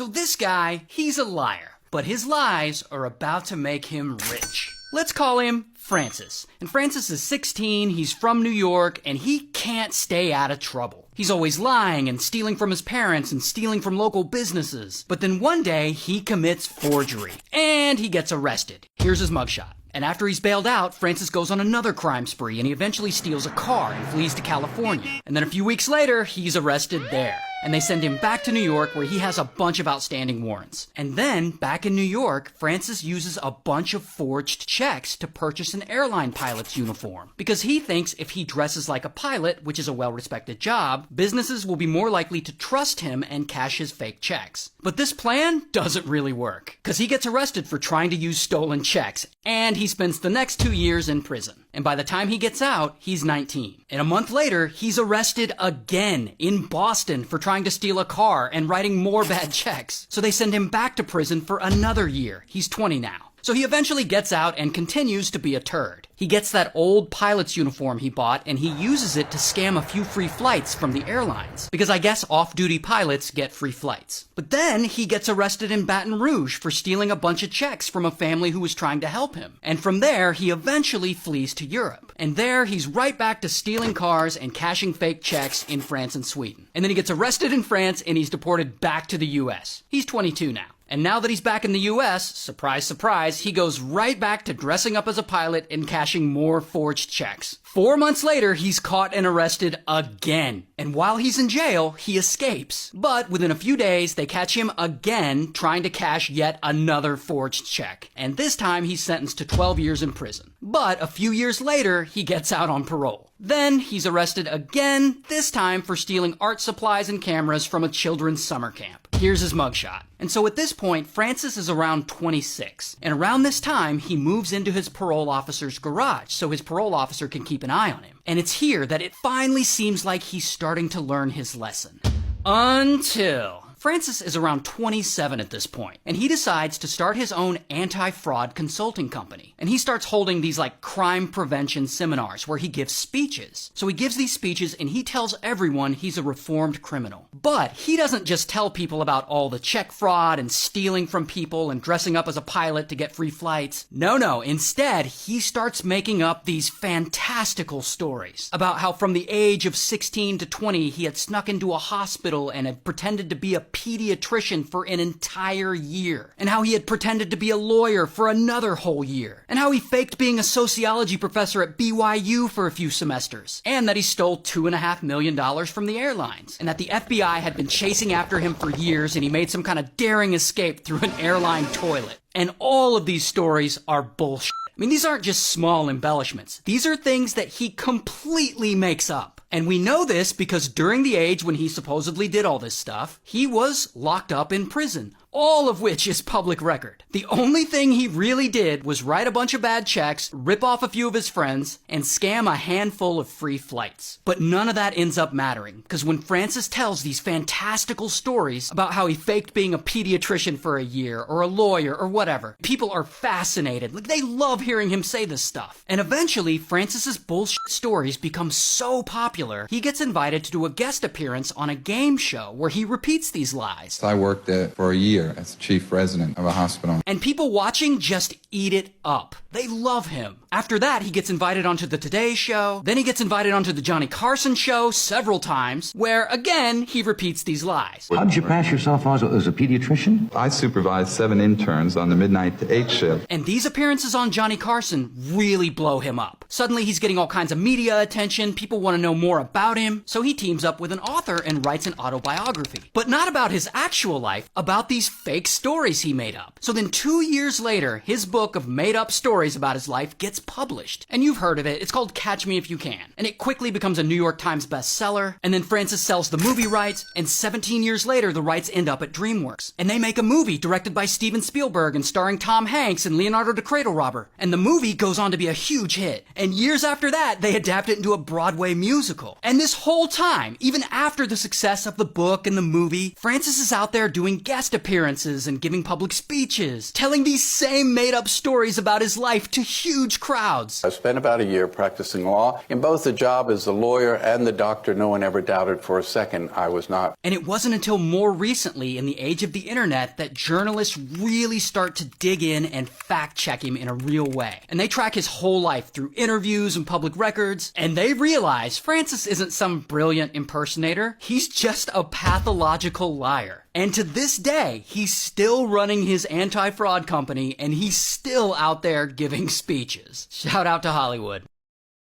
So this guy, he's a liar, but his lies are about to make him rich. Let's call him Francis. And Francis is 16, he's from New York, and he can't stay out of trouble. He's always lying and stealing from his parents and stealing from local businesses. But then one day, he commits forgery, and he gets arrested. Here's his mugshot. And after he's bailed out, Francis goes on another crime spree, and he eventually steals a car and flees to California. And then a few weeks later, he's arrested there. And they send him back to New York where he has a bunch of outstanding warrants. And then, back in New York, Francis uses a bunch of forged checks to purchase an airline pilot's uniform. Because he thinks if he dresses like a pilot, which is a well-respected job, businesses will be more likely to trust him and cash his fake checks. But this plan doesn't really work. Because he gets arrested for trying to use stolen checks. And he spends the next 2 years in prison. And by the time he gets out, he's 19. And a month later, he's arrested again in Boston for trying to steal a car and writing more bad checks. So they send him back to prison for another year. He's 20 now. So he eventually gets out and continues to be a turd. He gets that old pilot's uniform he bought and he uses it to scam a few free flights from the airlines. Because I guess off-duty pilots get free flights. But then he gets arrested in Baton Rouge for stealing a bunch of checks from a family who was trying to help him. And from there, he eventually flees to Europe. And there, he's right back to stealing cars and cashing fake checks in France and Sweden. And then he gets arrested in France and he's deported back to the US. He's 22 now. And now that he's back in the US, surprise, surprise, he goes right back to dressing up as a pilot and cashing more forged checks. 4 months later, he's caught and arrested again. And while he's in jail, he escapes. But within a few days, they catch him again trying to cash yet another forged check. And this time, he's sentenced to 12 years in prison. But a few years later, he gets out on parole. Then he's arrested again, this time for stealing art supplies and cameras from a children's summer camp. Here's his mugshot. And so at this point, Francis is around 26. And around this time, he moves into his parole officer's garage so his parole officer can keep an eye on him. And it's here that it finally seems like he's starting to learn his lesson. Until Francis is around 27 at this point, and he decides to start his own anti-fraud consulting company. And he starts holding these like crime prevention seminars where he gives speeches. So he gives these speeches and he tells everyone he's a reformed criminal. But he doesn't just tell people about all the check fraud and stealing from people and dressing up as a pilot to get free flights. No. Instead, he starts making up these fantastical stories about how from the age of 16 to 20, he had snuck into a hospital and had pretended to be a pediatrician for an entire year, and how he had pretended to be a lawyer for another whole year, and how he faked being a sociology professor at BYU for a few semesters, and that he stole $2.5 million from the airlines, and that the FBI had been chasing after him for years and he made some kind of daring escape through an airline toilet. And all of these stories are bullshit. I mean, these aren't just small embellishments. These are things that he completely makes up. And we know this because during the age when he supposedly did all this stuff, he was locked up in prison. All of which is public record. The only thing he really did was write a bunch of bad checks, rip off a few of his friends, and scam a handful of free flights. But none of that ends up mattering, because when Francis tells these fantastical stories about how he faked being a pediatrician for a year, or a lawyer, or whatever, people are fascinated. Like, they love hearing him say this stuff. And eventually, Francis's bullshit stories become so popular, he gets invited to do a guest appearance on a game show where he repeats these lies. I worked there for a year as chief resident of a hospital. And people watching just eat it up. They love him. After that, he gets invited onto the Today Show. Then he gets invited onto the Johnny Carson Show several times, where, again, he repeats these lies. How did you pass yourself as a pediatrician? I supervised 7 interns on the midnight to 8 shift. And these appearances on Johnny Carson really blow him up. Suddenly, he's getting all kinds of media attention. People want to know more about him. So he teams up with an author and writes an autobiography. But not about his actual life, about these fake stories he made up. So then 2 years later, his book of made-up stories about his life gets published. And you've heard of it. It's called Catch Me If You Can. And it quickly becomes a New York Times bestseller. And then Francis sells the movie rights. And 17 years later, the rights end up at DreamWorks. And they make a movie directed by Steven Spielberg and starring Tom Hanks and Leonardo DiCaprio. And the movie goes on to be a huge hit. And years after that, they adapt it into a Broadway musical. And this whole time, even after the success of the book and the movie, Francis is out there doing guest appearances and giving public speeches, telling these same made-up stories about his life to huge crowds. I spent about a year practicing law. In both the job as the lawyer and the doctor, no one ever doubted for a second I was not. And it wasn't until more recently, in the age of the internet, that journalists really start to dig in and fact-check him in a real way. And they track his whole life through interviews and public records, and they realize Francis isn't some brilliant impersonator. He's just a pathological liar. And to this day, he's still running his anti-fraud company, and he's still out there giving speeches. Shout out to Hollywood.